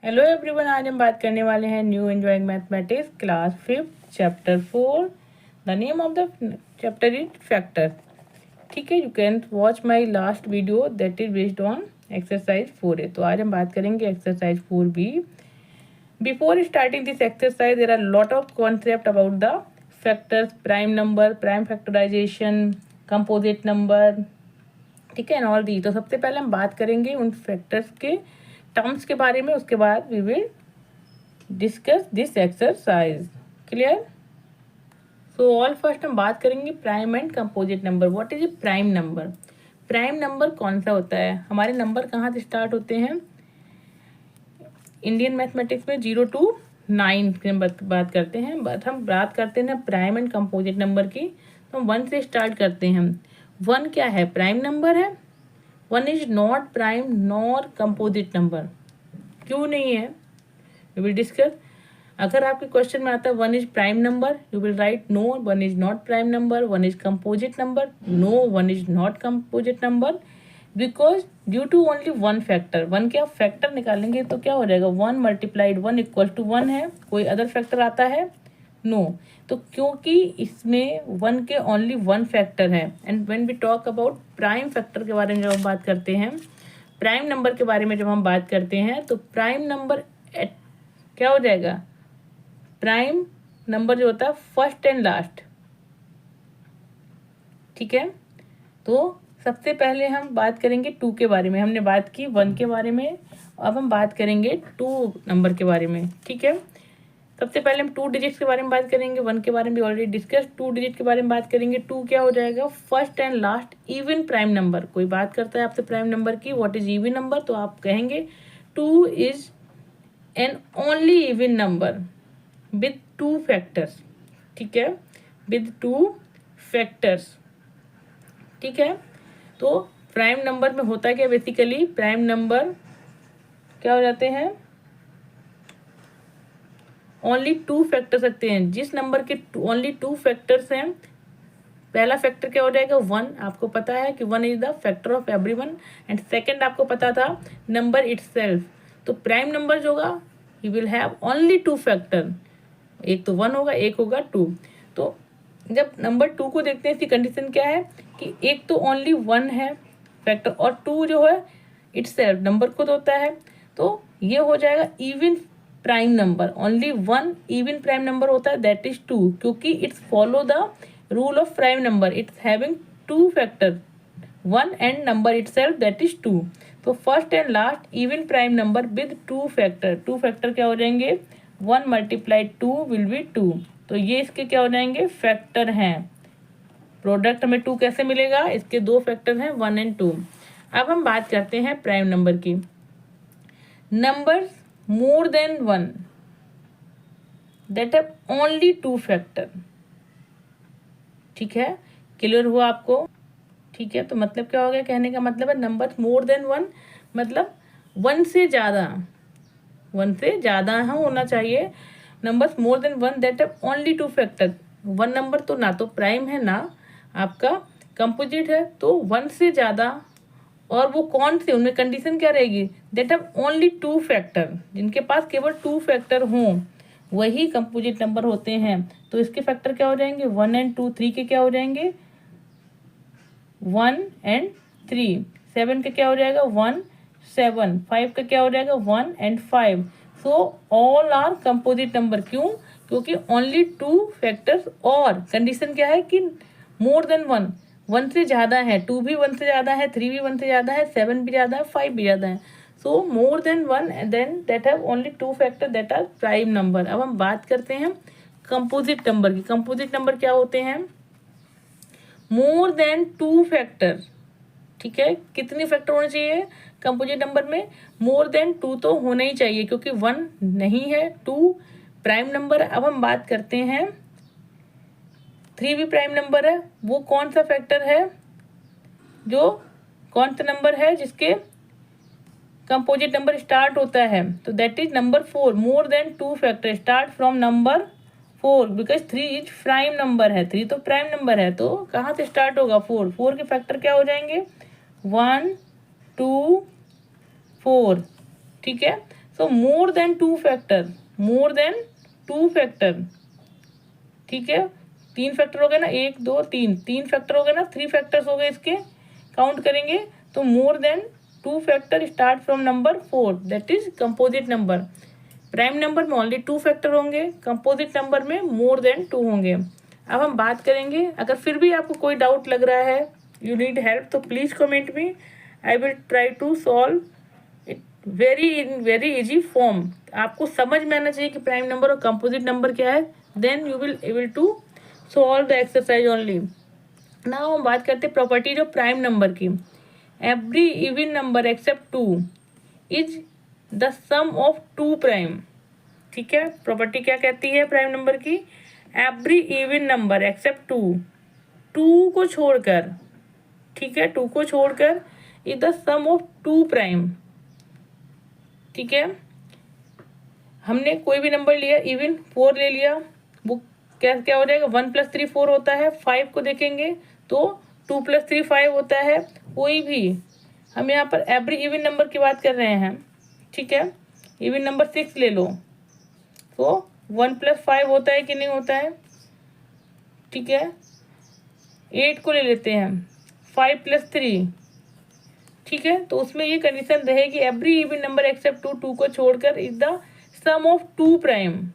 Hello everyone, आज हम बात करने वाले हैं new enjoying mathematics class 5 chapter 4। The name of the chapter is factor. ठीक है, you can watch my last video that is based on exercise 4A। तो आज हम बात करेंगे exercise 4B। Before starting this exercise there are lot of concept about the factors, prime number, prime factorisation, composite number, ठीक है, and all the. तो सबसे पहले हम बात करेंगे उन फैक्टर्स के टर्म्स के बारे में, उसके बाद we will discuss this exercise. Clear? So all first हम बात करेंगे prime and composite number. What is a prime number? Prime number कौन सा होता है? हमारे नंबर कहाँ से स्टार्ट होते हैं? इंडियन मैथमेटिक्स में 0 to 9 की बात करते हैं, बट हम बात करते हैं प्राइम एंड कंपोजिट नंबर की, तो हम 1 से स्टार्ट करते हैं। 1 क्या है? प्राइम नंबर है। 1 is not prime nor composite number. क्यों नहीं है? We will discuss. अगर आपके क्वेश्चन में आता है 1 is prime number, you will write no 1 is not prime number, 1 is composite number, no 1 is not composite number, because due to only 1 factor. 1 के आप फैक्टर निकालेंगे तो क्या हो जाएगा? 1 मल्टीप्लाइड 1 इक्वल टू 1 है। कोई अदर फैक्टर आता है? नो। तो क्योंकि इसमें 1 के ओनली 1 फैक्टर है, and when we talk about prime factor के बारे में जब हम बात करते हैं, प्राइम नंबर के बारे में जब हम बात करते हैं, तो प्राइम नंबर क्या हो जाएगा? प्राइम नंबर जो होता है फर्स्ट एंड लास्ट। ठीक है, तो सबसे पहले हम बात करेंगे 2 के बारे में। हमने बात की 1 के बारे में, अब हम बात करेंगे 2 नंबर के बारे में। ठीक है, सबसे पहले हम 2 डिजिट्स के बारे में बात करेंगे। 1 के बारे में भी ऑलरेडी डिस्कस, 2 डिजिट के बारे में बात करेंगे। 2 क्या हो जाएगा? First and last even prime number. कोई बात करता है आपसे प्राइम नंबर की, व्हाट इज इवन नंबर, तो आप कहेंगे 2 is an only even number with 2 factors. ठीक है, विद 2 फैक्टर्स। ठीक है, तो प्राइम नंबर में होता है क्या? बेसिकली प्राइम नंबर क्या हो जाते हैं? ओनली 2 फैक्टर्स रखते हैं। जिस नंबर के ओनली 2 फैक्टर्स हैं, पहला फैक्टर क्या हो जाएगा? 1। आपको पता है कि 1 is the factor of everyone, and second आपको पता था नंबर इटसेल्फ। तो प्राइम नंबर जो होगा he will have only 2 factor. एक तो 1 होगा, एक होगा 2। तो जब नंबर 2 को देखते हैं, इसकी कंडीशन क्या है कि एक तो ओनली 1 है फैक्टर, और 2 जो है इटसेल्फ नंबर खुद होता है। तो ये हो जाएगा even prime number. Only 1 even prime number होता है, दैट इज 2, क्योंकि it's follow the rule of prime number, it's having 2 factor, 1 and number itself that is 2। तो first and last even prime number with 2 factor. 2 factor क्या हो जाएंगे? 1 multiplied 2 will be 2। तो ये इसके क्या हो जाएंगे? फैक्टर हैं। प्रोडक्ट में 2 कैसे मिलेगा? इसके 2 फैक्टर हैं, 1 एंड 2। अब हम बात करते हैं प्राइम नंबर की। Number more than 1 that have only 2 factor. ठीक है, क्लियर हुआ आपको? ठीक है, तो मतलब क्या हो गया? कहने का मतलब है नंबर मोर देन 1 मतलब 1 से ज़्यादा, 1 से ज़्यादा होना चाहिए। Numbers more than 1 that have only 2 factor. 1 number तो ना तो प्राइम है ना आपका कंपोजिट है, तो 1 से ज़्यादा, और वो कौन से, उनमें कंडीशन क्या रहेगी? That have only 2 factor. जिनके पास केवल 2 फैक्टर हों वही कंपोजिट नंबर होते हैं। तो इसके फैक्टर क्या हो जाएंगे? 1 एंड 2। 3 के क्या हो जाएंगे? 1 एंड 3। 7 का क्या हो जाएगा? 1 7। 5 का क्या हो जाएगा? 1 and 5। So all are composite number. क्यों? क्योंकि ओनली 2 फैक्टर्स, और कंडीशन क्या है कि मोर देन 1, 1 से ज़्यादा है। 2 भी 1 से ज़्यादा है, 3 भी 1 से ज़्यादा है, 7 भी ज़्यादा है, 5 भी ज़्यादा है। So more than 1 than that have only 2 factor that are prime number. अब हम बात करते हैं कंपोजिट नंबर की। कंपोजिट नंबर क्या होते हैं? More than 2 factor. ठीक है, कितने फैक्टर होने चाहिए कंपोजिट नंबर में? मोर देन 2 तो होना ही चाहिए, क्योंकि 1 नहीं है, 2 प्राइम नंबर है। अब हम बात करते हैं 3 भी प्राइम नंबर है। वो कौन सा फैक्टर है? जो कौन सा नंबर है जिसके कंपोजिट नंबर स्टार्ट होता है? तो that is number 4। More than 2 factor start from number 4, because 3 is prime number है। 3 तो प्राइम नंबर है, तो कहाँ से स्टार्ट होगा? 4। 4 के फैक्टर क्या हो जाएंगे? 1 2 4। ठीक है, so more then two factor, ठीक है। 3 फैक्टर हो गए ना, 1 2 3 फैक्टर हो गए ना, 3 फैक्टर्स हो गए इसके, काउंट करेंगे तो मोर than 2 factor start from number 4, that is composite number. Prime number में ओनली 2 फैक्टर होंगे, कंपोजिट नंबर में मोर देन 2 होंगे। अब हम बात करेंगे, अगर फिर भी आपको कोई डाउट लग रहा है, यू नीड हेल्प, तो please comment me, I will try to solve it very easy form. आपको समझ में आना चाहिए कि प्राइम नंबर और कंपोजिट नंबर क्या है, then you will able to solve the exercise only. Now हम बात करते हैं प्रॉपर्टीज ऑफ प्राइम नंबर की। Every even number except 2 is the sum of 2 prime, ठीक है। प्रॉपर्टी क्या कहती है प्राइम नंबर की, एवरी इवन नंबर एक्सेप्ट 2 को छोड़कर, ठीक है, 2 को छोड़कर is the sum of 2 prime, ठीक है। हमने कोई भी नंबर लिया, इवन 4 ले लिया, वो क्या हो जाएगा, 1 + 3 4 होता है। 5 को देखेंगे तो 2 + 3 5 होता है। कोई भी, हम यहाँ पर एवरी इवन नंबर की बात कर रहे हैं, ठीक है। इवन नंबर 6 ले लो तो 1 + 5 होता है कि नहीं होता है, ठीक है। 8 को ले लेते हैं, 5 + 3, ठीक है। तो उसमें ये कंडीशन रहेगी, एवरी इवन नंबर एक्सेप्ट 2 को छोड़कर is the sum of 2 prime.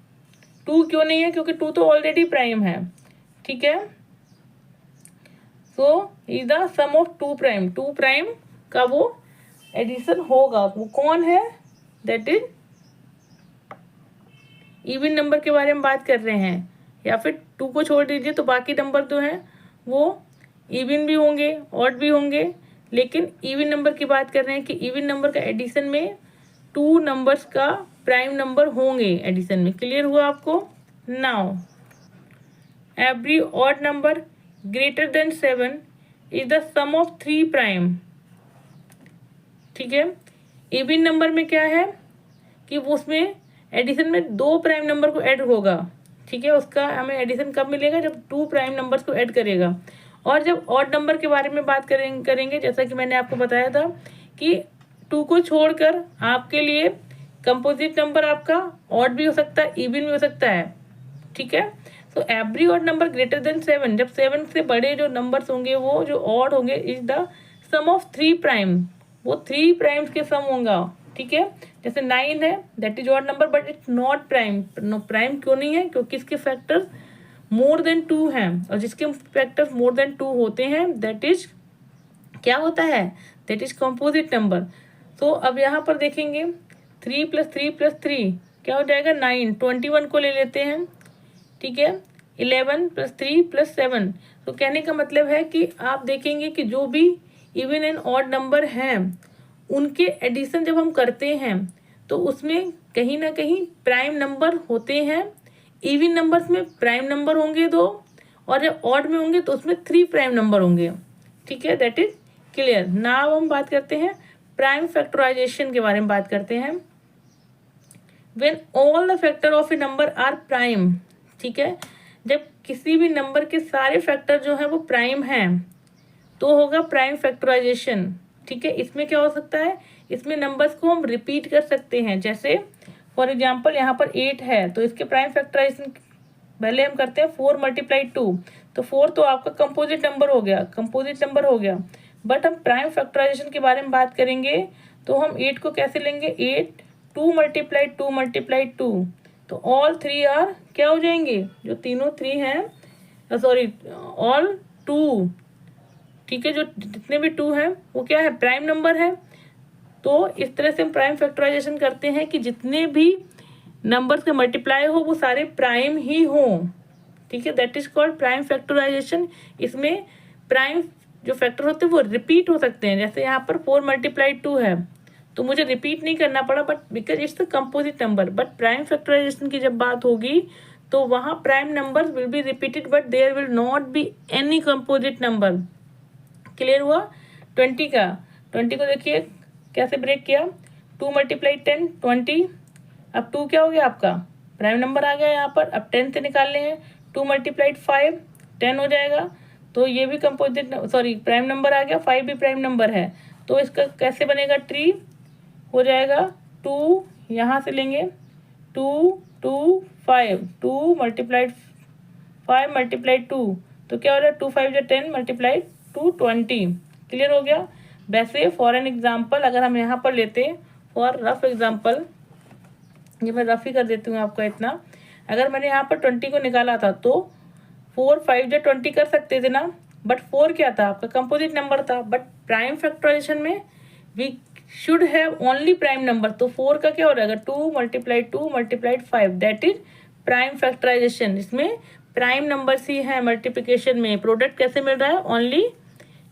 2 क्यों नहीं है, क्योंकि 2 तो ऑलरेडी प्राइम है, ठीक है। So is the sum of 2 prime, 2 prime का वो एडिशन होगा। वो कौन है, दैट इज इवन नंबर के बारे में बात कर रहे हैं, या फिर 2 को छोड़ दीजिए तो बाकी नंबर जो हैं वो इवन भी होंगे, ऑड भी होंगे, लेकिन इवन नंबर की बात कर रहे हैं कि इवन नंबर का एडिशन में 2 नंबर्स का प्राइम नंबर होंगे एडिशन में। क्लियर हुआ आपको। Now every odd number greater than 7 is the sum of 3 prime, ठीक है। इवन नंबर में क्या है कि वो उसमें एडिशन में 2 प्राइम नंबर को ऐड होगा, ठीक है। उसका हमें एडिशन कब मिलेगा, जब 2 प्राइम नंबर्स को ऐड करेगा। और जब ऑड नंबर के बारे में बात करेंगे, जैसा कि मैंने आपको बताया था कि 2 को छोड़कर आपके लिए कंपोजिट नंबर आपका ऑड भी हो सकता है, इवन भी हो सकता है, ठीक है। तो every odd number greater than 7, जब 7 से बड़े जो नंबर्स होंगे वो जो ऑड होंगे, is the sum of 3 prime, वो 3 प्राइम्स के सम होगा, ठीक है। जैसे 9 है, that is odd number but it's not prime. Prime क्यों नहीं है, क्योंकि इसके फैक्टर्स मोर देन 2 हैं, और जिसके फैक्टर्स मोर देन 2 होते हैं दैट इज क्या होता है, दैट इज कंपोजिट नंबर। तो अब यहाँ पर देखेंगे 3 + 3 + 3 क्या हो जाएगा, 9। 21 को ले लेते हैं, ठीक है। 11 + 3 + 7, तो कहने का मतलब है कि आप देखेंगे कि जो भी इवन एंड ऑड नंबर हैं उनके एडिशन जब हम करते हैं तो उसमें कहीं ना कहीं प्राइम नंबर होते हैं। इवन नंबर्स में प्राइम नंबर होंगे 2, और जब ऑड में होंगे तो उसमें 3 प्राइम नंबर होंगे, ठीक है। That is clear. नाउ हम बात करते हैं प्राइम फैक्टराइजेशन के बारे में बात करते हैं। When all the factor of a number are prime, ठीक है, जब किसी भी नंबर के सारे फैक्टर जो है वो प्राइम हैं तो होगा प्राइम फैक्टराइजेशन, ठीक है। इसमें क्या हो सकता है, इसमें नंबर्स को हम रिपीट कर सकते हैं। जैसे फॉर एग्जांपल यहाँ पर 8 है तो इसके प्राइम फैक्टराइजेशन पहले हम करते हैं 4 × 2, तो 4 तो आपका कंपोजिट नंबर हो गया, बट हम प्राइम फैक्टराइजेशन के बारे में बात करेंगे तो हम 8 को कैसे लेंगे, 8 2 × 2 × 2, तो ऑल 3 आर क्या हो जाएंगे, जो तीनों 3 हैं, सॉरी ऑल 2, ठीक है, जो जितने भी 2 हैं वो क्या है, प्राइम नंबर है। तो इस तरह से हम प्राइम फैक्टराइजेशन करते हैं कि जितने भी नंबर्स का मल्टीप्लाई हो वो सारे प्राइम ही हो, ठीक है। That is called prime factorisation. इसमें प्राइम जो फैक्टर होते हैं वो रिपीट हो सकते हैं। जैसे यहाँ पर 4 × 2 है तो मुझे रिपीट नहीं करना पड़ा, but because it's the composite number. But prime factorisation की जब बात होगी तो वहाँ prime number will be repeated but there will not be any composite number. Clear हुआ। 20 को देखिए कैसे ब्रेक किया, 2 × 10 20, अब 2 क्या हो गया आपका, प्राइम नंबर आ गया यहाँ पर। अब 10 से निकालने हैं, 2 × 5 10 हो जाएगा, तो ये भी कंपोजिट सॉरी प्राइम नंबर आ गया, 5 भी प्राइम नंबर है। तो इसका कैसे बनेगा, ट्री हो जाएगा 2 यहाँ से लेंगे 2 2 5, 2 मल्टीप्लाइड 5 मल्टीप्लाइड 2, तो क्या हो रहा है 2 5 जो 10 मल्टीप्लाइड 2 20। क्लियर हो गया। वैसे फॉर एन एग्जाम्पल अगर हम यहाँ पर लेते, फॉर रफ एग्जाम्पल, ये मैं रफ ही कर देती हूँ आपका इतना, अगर मैंने यहाँ पर 20 को निकाला था तो 4 5 जो 20 कर सकते थे ना, बट 4 क्या था आपका कंपोजिट नंबर था, बट प्राइम फैक्टराइजेशन में we should have only prime number, तो 4 का क्या हो जाएगा 2 multiplied 5, that is prime factorisation. इसमें प्राइम नंबर्स ही है मल्टीप्लिकेशन में। प्रोडक्ट कैसे मिल रहा है, only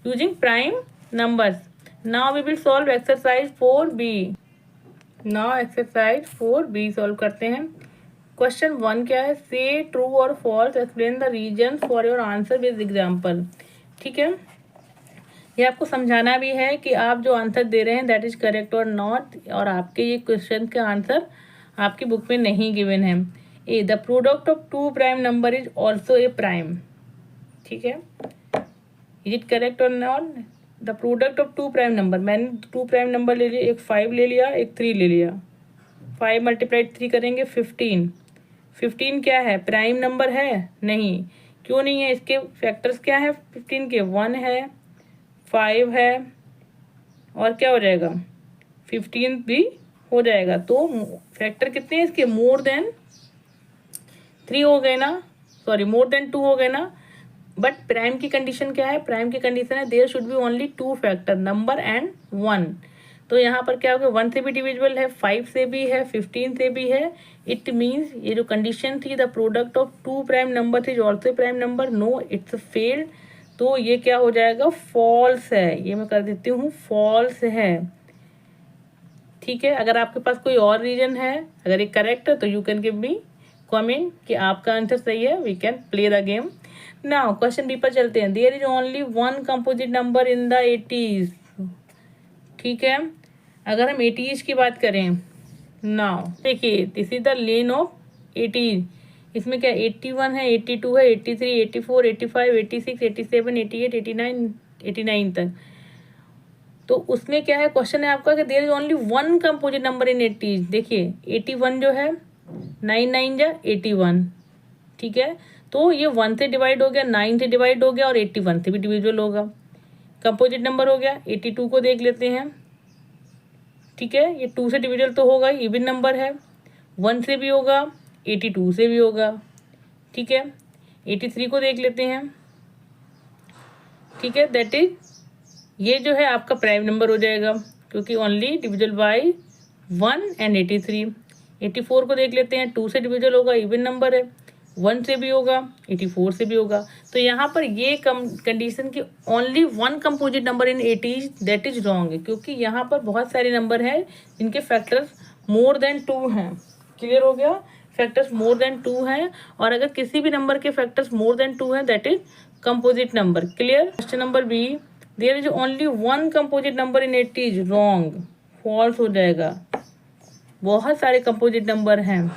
using prime numbers. Now we will solve exercise 4b। Now exercise 4b solve करते हैं। क्वेश्चन 1 क्या है, से ट्रू और false, explain the reason for your answer with example. ठीक है, ये आपको समझाना भी है कि आप जो आंसर दे रहे हैं दैट इज करेक्ट और नॉट, और आपके ये क्वेश्चन का आंसर आपकी बुक में नहीं गिवन है। A, the product of two prime number is also a prime. ठीक है, इज इट करेक्ट और not, the product of two prime number, मैंने 2 प्राइम नंबर ले लिया, एक 5 ले लिया, एक 3 ले लिया, 5 मल्टीप्लाइड 3 करेंगे 15। 15 क्या है, प्राइम नंबर है, नहीं, क्यों नहीं है, इसके फैक्टर्स क्या है 15 के, 1 है, 5 है, और क्या हो जाएगा 15 भी हो जाएगा। तो फैक्टर कितने हैं इसके, मोर देन 3 हो गए ना, सॉरी मोर देन 2 हो गए ना। बट प्राइम की कंडीशन क्या है, प्राइम की कंडीशन है there should be only 2 factor, number and 1। तो यहाँ पर क्या हो गया, 1 से भी डिविजिबल है, 5 से भी है, 15 से भी है। इट मीन्स ये जो कंडीशन थी, the product of 2 prime number is also prime number, no it's failed. तो ये क्या हो जाएगा, फॉल्स है, ये मैं कर देती हूँ फॉल्स है। ठीक है, अगर आपके पास कोई और रीजन है, अगर ये करेक्ट है तो you can give me comment कि आपका आंसर सही है, we can play the game. Now question B पर चलते हैं। There is only 1 composite number in the 80s। ठीक है, अगर हम 80s की बात करें, नाउ देखिए this is the lane of 80s। इसमें क्या 81 है, 82 है, 83, 84, 85, 86, 87, 88, 89, 89 तक। तो उसमें क्या है, क्वेश्चन है आपका कि there is only 1 composite number in 80s। देखिए 81 जो है 9 9 जा 81। ठीक है, तो ये 1 से डिवाइड हो गया, 9 से डिवाइड हो गया, और 81 से भी डिविजिबल होगा, कंपोजिट नंबर हो गया। 82 को देख लेते हैं। ठीक है, ये 2 से डिविजिबल तो होगा, इवन नंबर है, 1 से भी होगा, 82 से भी होगा। ठीक है, 83 को देख लेते हैं। ठीक है, दैट इज ये जो है आपका प्राइम नंबर हो जाएगा, क्योंकि ओनली डिविजिबल बाय 1 एंड 83। 84 को देख लेते हैं, 2 से डिविजिबल होगा, इवन नंबर है, 1 से भी होगा, 84 से भी होगा। तो यहाँ पर ये कंडीशन की only 1 composite number in 80 that is wrong है, क्योंकि यहाँ पर बहुत सारे नंबर हैं जिनके फैक्टर्स मोर देन 2 हैं। क्लियर हो गया, फैक्टर्स मोर देन 2 हैं, और अगर किसी भी नंबर के फैक्टर्स मोर देन 2 हैं that is composite number. Clear. Question number B, there is only 1 composite number in 80 wrong, false हो जाएगा, बहुत सारे कंपोजिट नंबर हैं।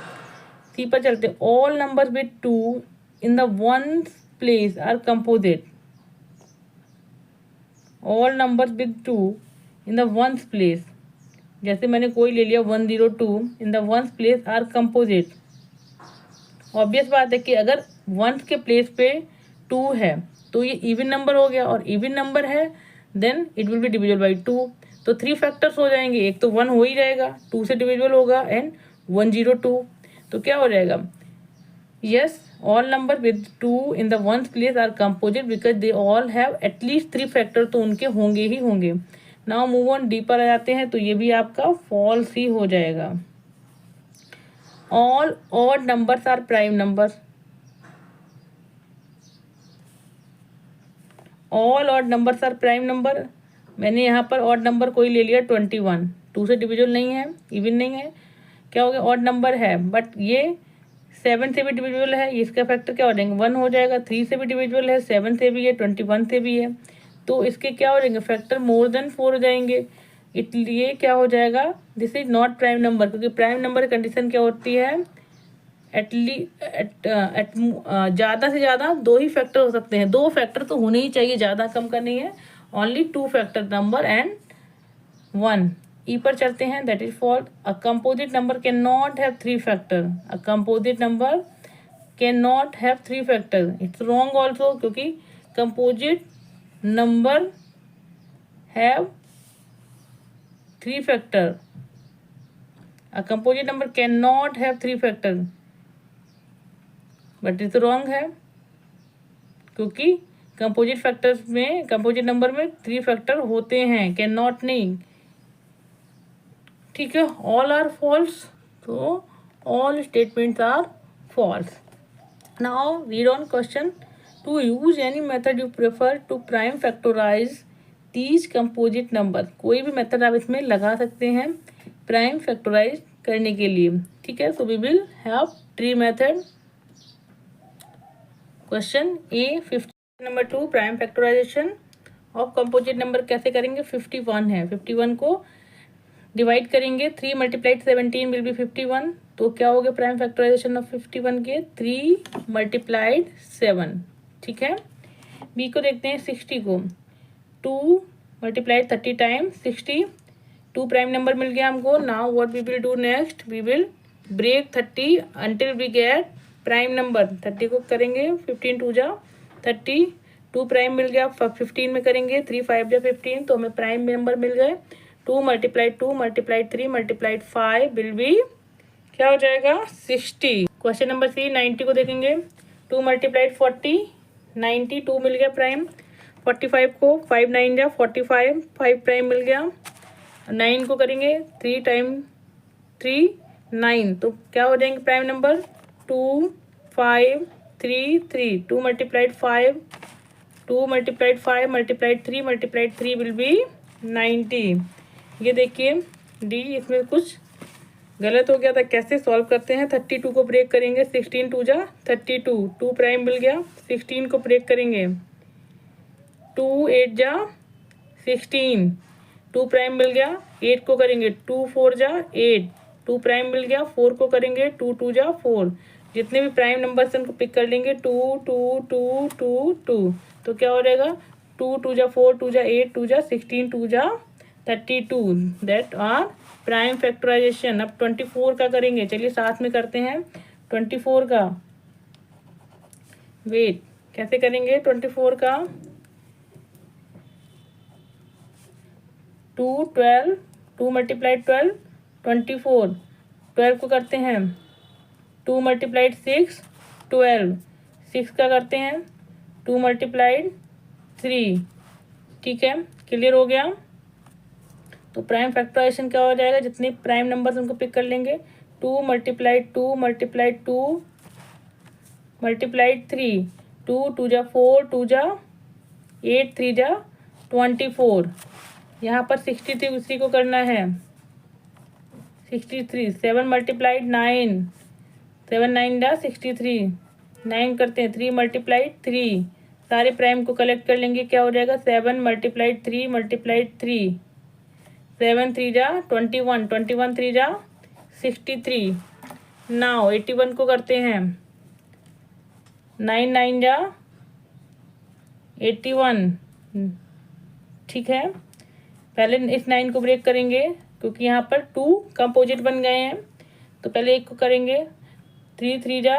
सी पर चलते, all numbers with 2 in the one place are composite, all numbers with 2 in the one place, जैसे मैंने कोई ले लिया 102 in the one place are composite. Obvious बात है कि अगर वन के प्लेस पे 2 है तो ये इवन नंबर हो गया, और इवन नंबर है then it will be divisible by 2। तो 3 फैक्टर्स हो जाएंगे, एक तो 1 हो ही जाएगा, 2 से डिविजिबल होगा, एंड 102। तो क्या हो जाएगा, yes all number with 2 in the one place are composite because they all have at least 3 factor, तो उनके होंगे ही होंगे। नाउ मूव ऑन, डी पर आ जाते हैं, तो ये भी आपका फॉल्स ही हो जाएगा। All odd numbers are prime numbers, all odd numbers are prime number. मैंने यहाँ पर ऑड नंबर कोई ले लिया 21, 2 से डिविजिबल नहीं है, इवन नहीं है, क्या हो गया ऑड नंबर है, बट ये 7 से भी डिविजिबल है, इसका फैक्टर क्या हो जाएंगे 1 हो जाएगा, 3 से भी डिविजिबल है, 7 से भी है, 21 से भी है, तो इसके क्या हो जाएंगे फैक्टर मोर देन 4 हो जाएंगे। इसलिए क्या हो जाएगा, this is not prime number, क्योंकि प्राइम नंबर की कंडीशन क्या होती है, ज़्यादा से ज़्यादा 2 ही फैक्टर हो सकते हैं, 2 फैक्टर तो होने ही चाहिए, ज़्यादा कम का नहीं है, ओनली 2 फैक्टर नंबर एंड 1। ई पर चलते हैं, that is false. A composite number can not have three factor, a composite number can not have three factor, it's wrong also, क्योंकि composite number have three factor, a composite number can not have three factor, but it's wrong है, क्योंकि composite factors में, composite number में three factor होते हैं, can not नहीं। ठीक है, ऑल आर फॉल्स, तो all statements are false. Now read on question. To use any method you prefer to prime factorise these composite number, कोई भी मेथड आप इसमें लगा सकते हैं प्राइम फैक्टराइज करने के लिए। ठीक है, so we will have tree method. Question A 50 number 2 prime factorisation of composite number कैसे करेंगे। 51 है, 51 को डिवाइड करेंगे, 3 मल्टीप्लाइड 17 विल बी 51, तो क्या हो गया प्राइम फैक्टराइजेशन ऑफ 51 के 3 मल्टीप्लाइड 7। ठीक है, बी को देखते हैं 60 को, 2 मल्टीप्लाइड 30 टाइम्स 60, 2 प्राइम नंबर मिल गया हमको। Now what we will do next, we will break 30 until we get prime number. 30 को करेंगे 15 2 जा 30, 2 प्राइम मिल गया, 15 में करेंगे 3 5 जा 15, तो हमें प्राइम नंबर मिल गए। 2 multiplied 2 multiplied 3 multiplied 5 will be क्या हो जाएगा 60। क्वेश्चन नंबर सी 90 को देखेंगे, 2 मल्टीप्लाइड 40 90, 2 मिल गया प्राइम। 45 को 5 9 जा 45, 5 प्राइम मिल गया। 9 को करेंगे 3 टाइम 3 9, तो क्या हो जाएंगे prime number 2 5 3 3, 2 multiplied 5 2 multiplied 5 multiplied 3 multiplied 3 will be 90। ये देखिए डी, इसमें कुछ गलत हो गया था, कैसे सॉल्व करते हैं। 32 को ब्रेक करेंगे, 16 2 जा 32, 2 प्राइम मिल गया, 16 को ब्रेक करेंगे, 2 8 जा 16, 2 प्राइम मिल गया, 8 को करेंगे 2 4 जा 8, 2 प्राइम मिल गया, 4 को करेंगे 2 2 जा 4, जितने भी प्राइम नंबर से उनको पिक कर लेंगे 2 2 2 2 2, तो क्या हो जाएगा 2 2 जा 4 2 जा 8 2 जा 16 2 जा 32, दैट आर प्राइम फैक्टराइजेशन। अब 24 का करेंगे, चलिए साथ में करते हैं 24 का। वेट, कैसे करेंगे 24 का, 2 12, 2 मल्टीप्लाइड 12 24, 12 को करते हैं 2 मल्टीप्लाइड 6 12, 6 का करते हैं 2 मल्टीप्लाइड 3। ठीक है, क्लियर हो गया। तो प्राइम फैक्टराइजेशन क्या हो जाएगा, जितने प्राइम नंबर्स उनको पिक कर लेंगे, 2 मल्टीप्लाइड 2 मल्टीप्लाइड 2 मल्टीप्लाइड 3, 2 2 जा 4 2 जा 8 3 जा 24, यहाँ पर 63 उसी को करना है 63, 7 मल्टीप्लाइड 9 7 9 जा 63, 9 करते हैं 3 मल्टीप्लाइड 3, सारे प्राइम को कलेक्ट कर लेंगे, क्या हो जाएगा 7 मल्टीप्लाइड 3 मल्टीप्लाइड 3, 7 3 जा 21, 21 3 जा 63। नाउ 81 को करते हैं 9 9 जा 81। ठीक है, पहले इस 9 को ब्रेक करेंगे, क्योंकि यहाँ पर 2 कंपोजिट बन गए हैं, तो पहले एक को करेंगे 3 3 जा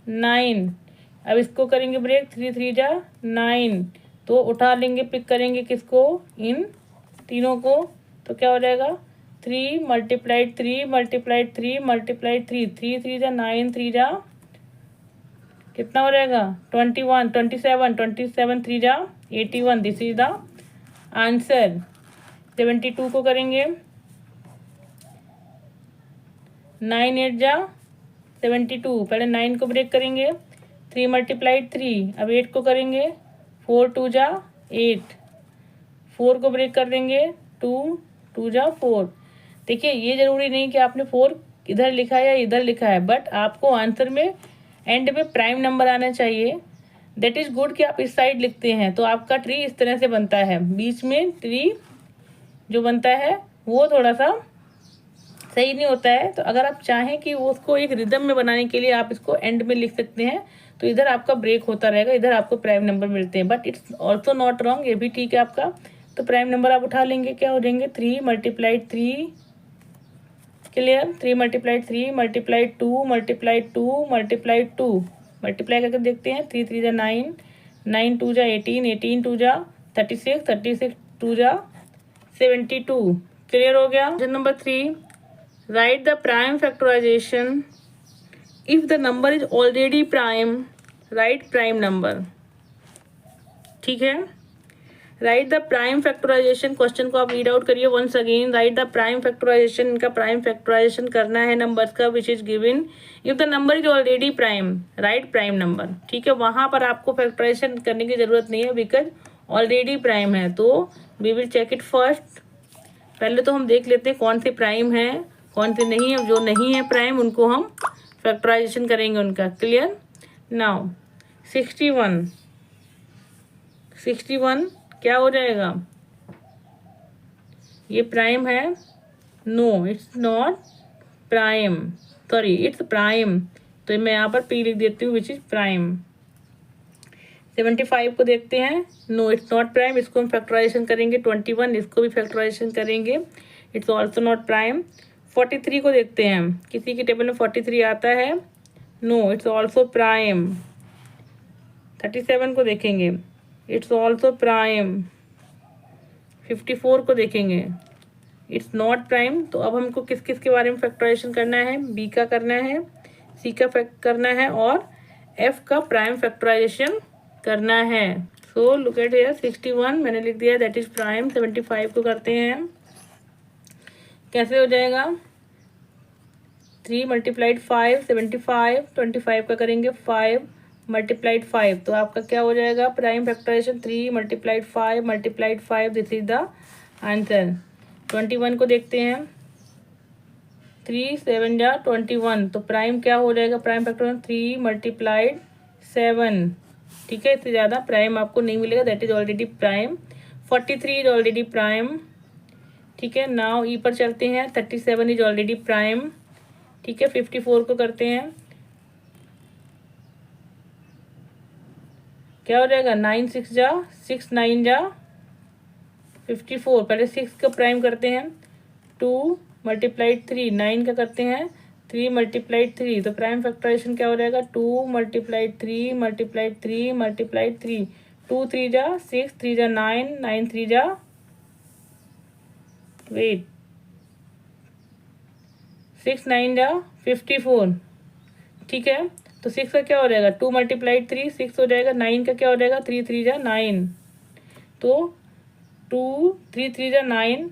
9, अब इसको करेंगे ब्रेक 3 3 जा 9, तो उठा लेंगे, पिक करेंगे किसको, इन तीनों को, तो क्या हो जाएगा 3 मल्टीप्लाइड 3 मल्टीप्लाइड 3 मल्टीप्लाइड 3, 3 3 जा 9 3 जा कितना हो जाएगा 21 27, 27 3 जा 81, दिस इज द आंसर। 72 को करेंगे 9 8 जा 72, पहले 9 को ब्रेक करेंगे 3 मल्टीप्लाइड 3, अब 8 को करेंगे 4 2 जा 8, 4 को ब्रेक कर देंगे 2 2 जा 4। देखिए ये जरूरी नहीं कि आपने 4 इधर लिखा है या इधर लिखा है, बट आपको आंसर में एंड में प्राइम नंबर आना चाहिए। दैट इज गुड कि आप इस साइड लिखते हैं, तो आपका ट्री इस तरह से बनता है, बीच में ट्री जो बनता है वो थोड़ा सा सही नहीं होता है। तो अगर आप चाहें कि वो उसको एक रिदम में बनाने के लिए आप इसको एंड में लिख सकते हैं, तो इधर आपका ब्रेक होता रहेगा, इधर आपको प्राइम नंबर मिलते हैं, but it's also not wrong, ये भी ठीक है आपका। तो प्राइम नंबर आप उठा लेंगे, क्या हो जाएंगे 3 multiplied 3, clear, 3 multiplied 3 multiplied 2 multiplied 2 multiplied 2, multiply करके देखते हैं, 3 3 जा 9, 9 2 जा 18, 18 2 जा 36, 36 2 जा 72, क्लियर हो गया। Question number 3, write the prime factorization if the number is already prime, write prime number, ठीक है। Write the prime factorization, question को आप रीड आउट करिए once again. Write the prime factorization, इनका प्राइम फैक्टराइजेशन करना है नंबर्स का which is given if the number is already prime, write prime number, ठीक है। वहां पर आपको फैक्टराइजेशन करने की जरूरत नहीं है बिकॉज ऑलरेडी प्राइम है, तो we will check it first. पहले तो हम देख लेते हैं कौन से प्राइम है कौन से नहीं है। जो नहीं है प्राइम उनको हम फैक्टराइजेशन करेंगे उनका, क्लियर। नाउ 61 क्या हो जाएगा, ये प्राइम है, no it's not prime, sorry it's prime, तो मैं यहाँ पर पी लिख देती हूँ विच इज प्राइम। 75 को देखते हैं, नो इट्स नॉट प्राइम, इसको हम फैक्टराइजेशन करेंगे। 21 इसको भी फैक्टराइजेशन करेंगे, इट्स ऑल्सो नॉट प्राइम। 43 को देखते हैं, किसी की टेबल में 43 आता है, नो इट्स ऑल्सो प्राइम। 37 को देखेंगे, इट्स ऑल्सो प्राइम। 54 को देखेंगे, इट्स नॉट प्राइम। तो अब हमको किस किस के बारे में फैक्टराइजेशन करना है, बी का करना है, सी का करना है और एफ का प्राइम फैक्टराइजेशन करना है। सो लुक एट हियर, 61 मैंने लिख दिया दैट इज प्राइम। 75 को करते हैं, कैसे हो जाएगा, 3 मल्टीप्लाइड 5, 75, 25 का करेंगे 5 मल्टीप्लाइड 5, तो आपका क्या हो जाएगा prime factorization, 3 multiplied 5 multiplied 5, this is the answer. 21 को देखते हैं, 3 7 जा 21, तो प्राइम क्या हो जाएगा, प्राइम फैक्टराइजेशन 3 मल्टीप्लाइड 7, ठीक है। इससे ज़्यादा प्राइम आपको नहीं मिलेगा, that is already prime. 43 is already prime, ठीक है। नाउ ई पर चलते हैं, 37 इज ऑलरेडी प्राइम, ठीक है। 54 को करते हैं, क्या हो जाएगा, 9 6 जा 6 9 जा 54, पहले 6 का प्राइम करते हैं, 2 मल्टीप्लाइड 3, 9 का करते हैं 3 मल्टीप्लाइड 3, तो प्राइम फैक्टराइजेशन क्या हो जाएगा, 2 मल्टीप्लाइड 3 मल्टीप्लाइड 3 मल्टीप्लाइड 3, 2 3 जा 6, 3 जा 9, 9 3 जा वेट 6 9 जा 54, ठीक है। तो 6 का क्या हो जाएगा, 2 मल्टीप्लाइड 3 6 हो जाएगा, 9 का क्या हो जाएगा, 3 3 जा 9, तो 2 3 3 जा 9,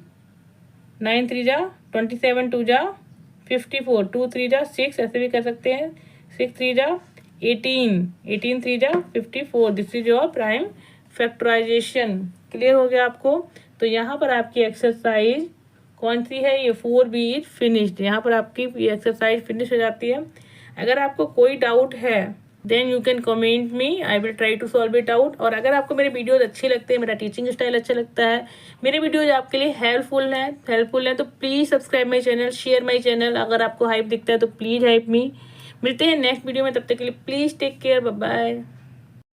9 3 जा 27, 2 जा 54, 2 3 जा 6, ऐसे भी कर सकते हैं, 6 3 जा 18, 18 3 जा 54, this is your prime factorization. Clear हो गया आपको। तो यहाँ पर आपकी एक्सरसाइज कौन सी है, ये 4B इज फिनिश्ड। यहाँ पर आपकी ये एक्सरसाइज फिनिश हो जाती है। अगर आपको कोई डाउट है then you can comment me, I will try to solve it out. और अगर आपको मेरे वीडियोज अच्छे लगते हैं, मेरा टीचिंग स्टाइल अच्छा लगता है, मेरे वीडियोज आपके लिए हेल्पफुल हैं तो please subscribe my channel, share my channel. अगर आपको हाइप दिखता है तो प्लीज़ हाइप मी। मिलते हैं नेक्स्ट वीडियो में, तब तक के लिए please take care, bye bye.